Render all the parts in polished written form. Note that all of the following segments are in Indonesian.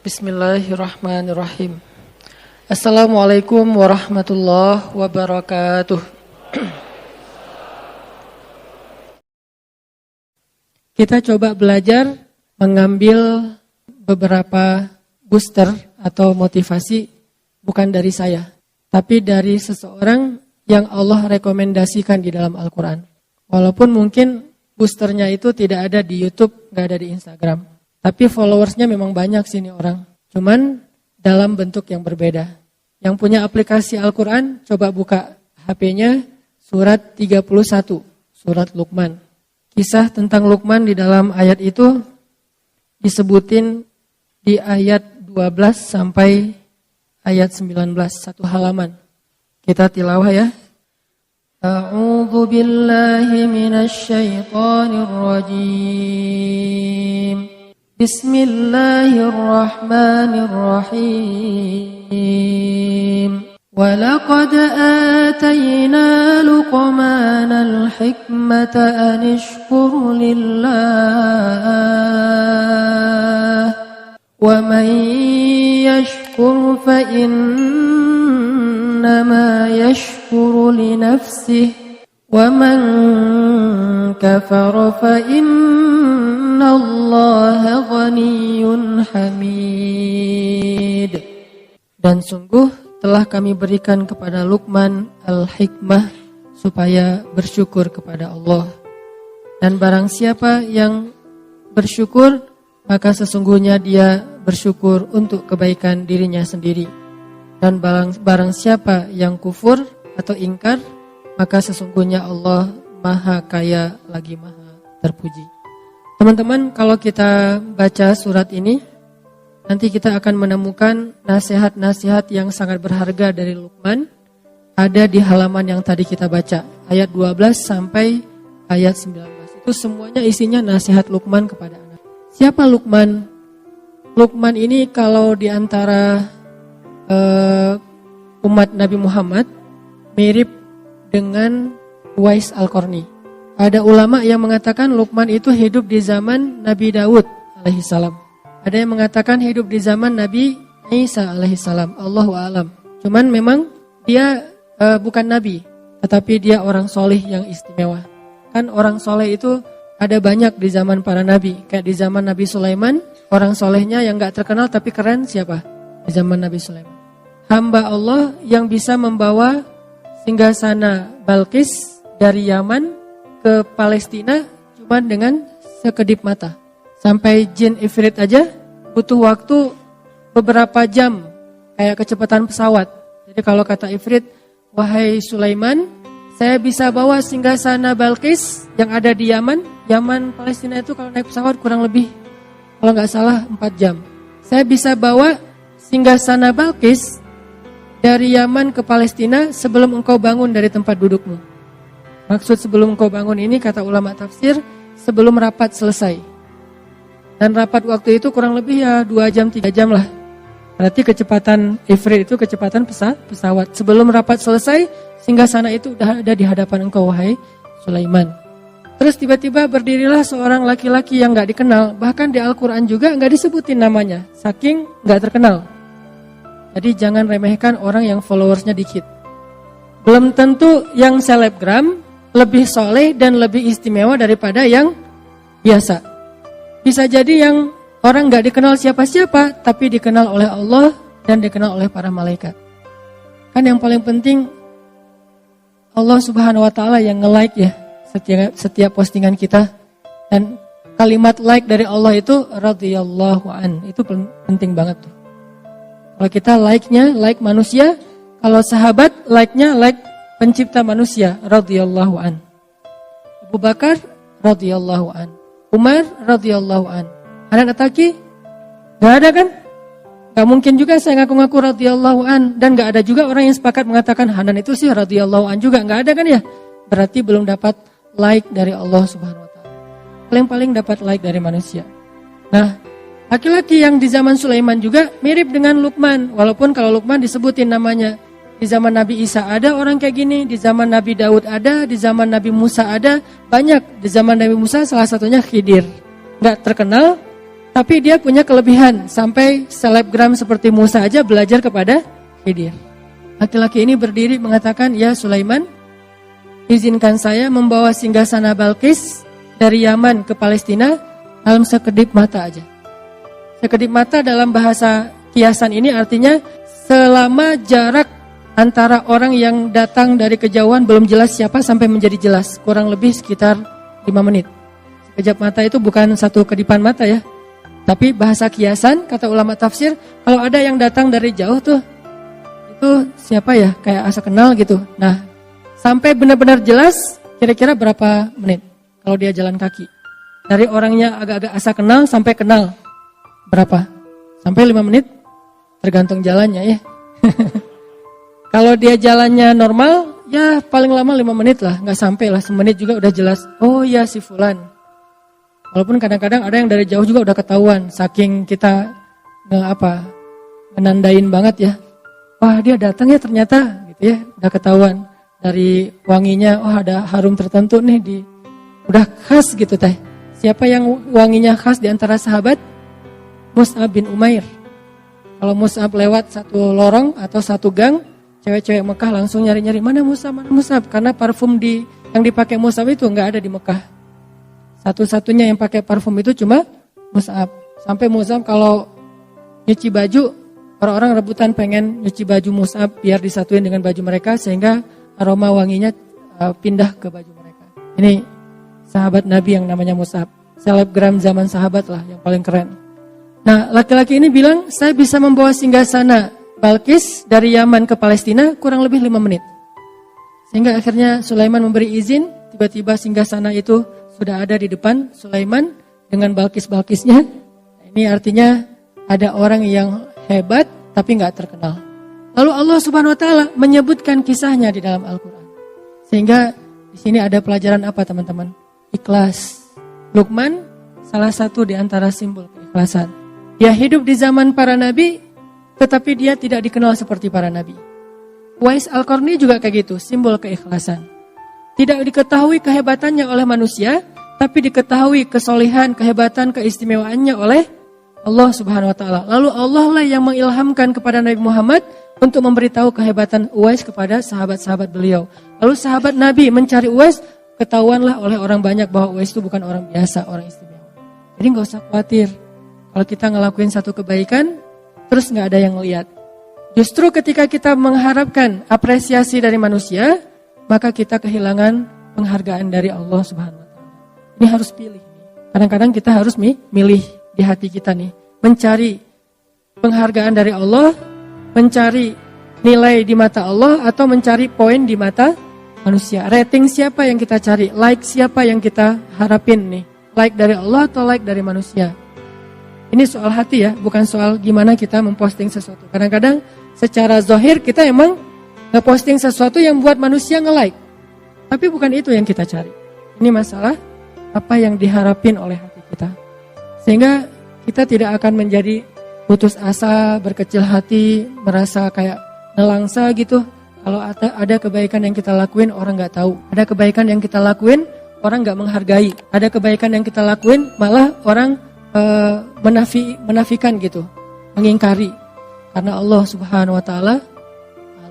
Bismillahirrahmanirrahim. Assalamualaikum warahmatullahi wabarakatuh. Kita coba belajar mengambil beberapa booster atau motivasi bukan dari saya, tapi dari seseorang yang Allah rekomendasikan di dalam Al-Quran. Walaupun mungkin boosternya itu tidak ada di YouTube, nggak ada di Instagram. Tapi followersnya memang banyak sini orang. Cuman dalam bentuk yang berbeda. Yang punya aplikasi Al-Quran, coba buka HP-nya surat 31, surat Luqman. Kisah tentang Luqman di dalam ayat itu disebutin di ayat 12 sampai ayat 19, satu halaman. Kita tilawah ya. A'udzu billahi minasy syaithanir rajim. Bismillahirrahmanirrahim. Walaqad atayna Luqmanal hikmata an ishkur lillah wa man yashkur fa innama yashkuru li nafsihi wa man kafara fa innallaha ghaniyyun hamid. Dan sungguh telah kami berikan kepada Luqman al-hikmah supaya bersyukur kepada Allah. Dan barang siapa yang bersyukur, maka sesungguhnya dia bersyukur untuk kebaikan dirinya sendiri. Dan barang siapa yang kufur atau ingkar, maka sesungguhnya Allah maha kaya lagi maha terpuji. Teman-teman, kalau kita baca surat ini, nanti kita akan menemukan nasihat-nasihat yang sangat berharga dari Luqman. Ada di halaman yang tadi kita baca, ayat 12 sampai ayat 19. Itu semuanya isinya nasihat Luqman kepada anak. Siapa Luqman? Luqman ini kalau di antara umat Nabi Muhammad mirip dengan Uwais Al-Qarni. Ada ulama yang mengatakan Luqman itu hidup di zaman Nabi Daud alaihissalam. Ada yang mengatakan hidup di zaman Nabi Isa alaihissalam. Allahu a'lam. Cuman memang dia bukan nabi, tetapi dia orang soleh yang istimewa. Kan orang soleh itu ada banyak di zaman para nabi. Kayak di zaman Nabi Sulaiman, orang solehnya yang gak terkenal tapi keren siapa? Di zaman Nabi Sulaiman. Hamba Allah yang bisa membawa singgasana Balqis dari Yaman ke Palestina cuma dengan sekedip mata. Sampai jin Ifrit aja butuh waktu beberapa jam, kayak kecepatan pesawat. Jadi kalau kata Ifrit, wahai Sulaiman, saya bisa bawa singgasana Balqis yang ada di Yaman. Yaman Palestina itu kalau naik pesawat kurang lebih, kalau nggak salah 4 jam. Saya bisa bawa singgasana Balqis dari Yaman ke Palestina sebelum engkau bangun dari tempat dudukmu. Maksud sebelum engkau bangun ini kata ulama tafsir, sebelum rapat selesai. Dan rapat waktu itu kurang lebih ya 2 jam 3 jam lah. Berarti kecepatan Ifrit itu kecepatan pesawat. Sebelum rapat selesai, singgasana itu udah ada di hadapan engkau wahai Sulaiman. Terus tiba-tiba berdirilah seorang laki-laki yang gak dikenal. Bahkan di Al-Quran juga gak disebutin namanya, saking gak terkenal. Jadi jangan remehkan orang yang followersnya dikit. Belum tentu yang selebgram lebih soleh dan lebih istimewa daripada yang biasa. Bisa jadi yang orang gak dikenal siapa-siapa, tapi dikenal oleh Allah dan dikenal oleh para malaikat. Kan yang paling penting Allah subhanahu wa ta'ala yang nge-like ya setiap postingan kita. Dan kalimat like dari Allah itu radhiyallahu an, itu penting banget tuh. Kalau kita like-nya like manusia, kalau sahabat like-nya like pencipta manusia radhiyallahu an. Abu Bakar radhiyallahu an. Umar radhiyallahu an. Hanan Ataki? Gak ada kan? Gak mungkin juga saya ngaku-ngaku radhiyallahu an. Dan gak ada juga orang yang sepakat mengatakan Hanan itu sih radhiyallahu an juga. Gak ada kan ya? Berarti belum dapat like dari Allah subhanahu wa ta'ala. Paling-paling dapat like dari manusia. Nah, laki-laki yang di zaman Sulaiman juga mirip dengan Luqman. Walaupun kalau Luqman disebutin namanya. Di zaman Nabi Isa ada orang kayak gini, di zaman Nabi Daud ada, di zaman Nabi Musa ada, banyak. Di zaman Nabi Musa salah satunya Khidir. Gak terkenal, Tapi dia punya kelebihan, sampai selebgram seperti Musa aja belajar kepada Khidir. Laki-laki ini berdiri mengatakan, "Ya Sulaiman, izinkan saya membawa singgasana Balqis dari Yaman ke Palestina dalam sekedip mata aja." Sekedip mata dalam bahasa kiasan ini artinya selama jarak antara orang yang datang dari kejauhan belum jelas siapa sampai menjadi jelas, kurang lebih sekitar 5 menit. Sekejap mata itu bukan satu kedipan mata ya. Tapi bahasa kiasan, kata ulama tafsir, kalau ada yang datang dari jauh tuh, itu siapa ya, kayak asa kenal gitu. Nah, sampai benar-benar jelas, kira-kira berapa menit kalau dia jalan kaki. Dari orangnya agak-agak asa kenal sampai kenal, berapa? Sampai 5 menit, tergantung jalannya ya. Kalau dia jalannya normal, ya paling lama 5 menit lah, nggak sampai lah, semenit juga udah jelas. Oh ya si Fulan. Walaupun kadang-kadang ada yang dari jauh juga udah ketahuan, saking kita menandain banget ya. Wah dia datang ya ternyata, gitu ya, udah ketahuan dari wanginya. Oh ada harum tertentu nih udah khas gitu teh. Siapa yang wanginya khas di antara sahabat? Mus'ab bin Umair. Kalau Mus'ab lewat satu lorong atau satu gang, cewek-cewek Mekah langsung nyari-nyari mana Mus'ab, karena parfum yang dipakai Mus'ab itu nggak ada di Mekah. Satu-satunya yang pakai parfum itu cuma Mus'ab. Sampai Mus'ab kalau nyuci baju, orang-orang rebutan pengen nyuci baju Mus'ab biar disatuin dengan baju mereka sehingga aroma wanginya pindah ke baju mereka. Ini sahabat Nabi yang namanya Mus'ab. Selebgram zaman sahabat lah yang paling keren. Nah, laki-laki ini bilang, saya bisa membawa singgasana Balqis dari Yaman ke Palestina kurang lebih 5 menit. Sehingga akhirnya Sulaiman memberi izin, tiba-tiba singgasana itu sudah ada di depan Sulaiman dengan Balqis-Balqisnya. Ini artinya ada orang yang hebat tapi nggak terkenal. Lalu Allah Subhanahu Wa Taala menyebutkan kisahnya di dalam Al-Quran. Sehingga di sini ada pelajaran apa teman-teman? Ikhlas. Luqman salah satu di antara simbol keikhlasan. Dia hidup di zaman para nabi, tetapi dia tidak dikenal seperti para nabi. Uwais Al-Qarni juga kayak gitu, simbol keikhlasan. Tidak diketahui kehebatannya oleh manusia, tapi diketahui kesolehan, kehebatan, keistimewaannya oleh Allah Subhanahu Wa Taala. Lalu Allah lah yang mengilhamkan kepada Nabi Muhammad untuk memberitahu kehebatan Uwais kepada sahabat-sahabat beliau. Lalu sahabat Nabi mencari Uwais, ketahuanlah oleh orang banyak bahwa Uwais itu bukan orang biasa, orang istimewa. Jadi nggak usah khawatir kalau kita ngelakuin satu kebaikan, terus nggak ada yang lihat. Justru ketika kita mengharapkan apresiasi dari manusia, maka kita kehilangan penghargaan dari Allah Subhanahu Wa Taala. Ini harus pilih. Kadang-kadang kita harus milih di hati kita nih, mencari penghargaan dari Allah, mencari nilai di mata Allah, atau mencari poin di mata manusia. Rating siapa yang kita cari, like siapa yang kita harapin nih, like dari Allah atau like dari manusia. Ini soal hati ya, bukan soal gimana kita memposting sesuatu. Kadang-kadang secara zahir kita emang ngeposting sesuatu yang buat manusia nge-like. Tapi bukan itu yang kita cari. Ini masalah apa yang diharapin oleh hati kita. Sehingga kita tidak akan menjadi putus asa, berkecil hati, merasa kayak nelangsa gitu. Kalau ada kebaikan yang kita lakuin, orang gak tahu. Ada kebaikan yang kita lakuin, orang gak menghargai. Ada kebaikan yang kita lakuin, malah orang menafikan gitu, mengingkari. Karena Allah Subhanahu Wa Taala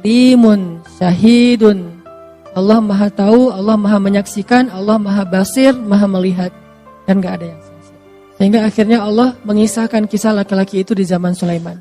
alimun, syahidun. Allah maha tahu, Allah maha menyaksikan, Allah maha basir, maha melihat. Dan gak ada yang sia-sia. Sehingga akhirnya Allah mengisahkan kisah laki-laki itu di zaman Sulaiman.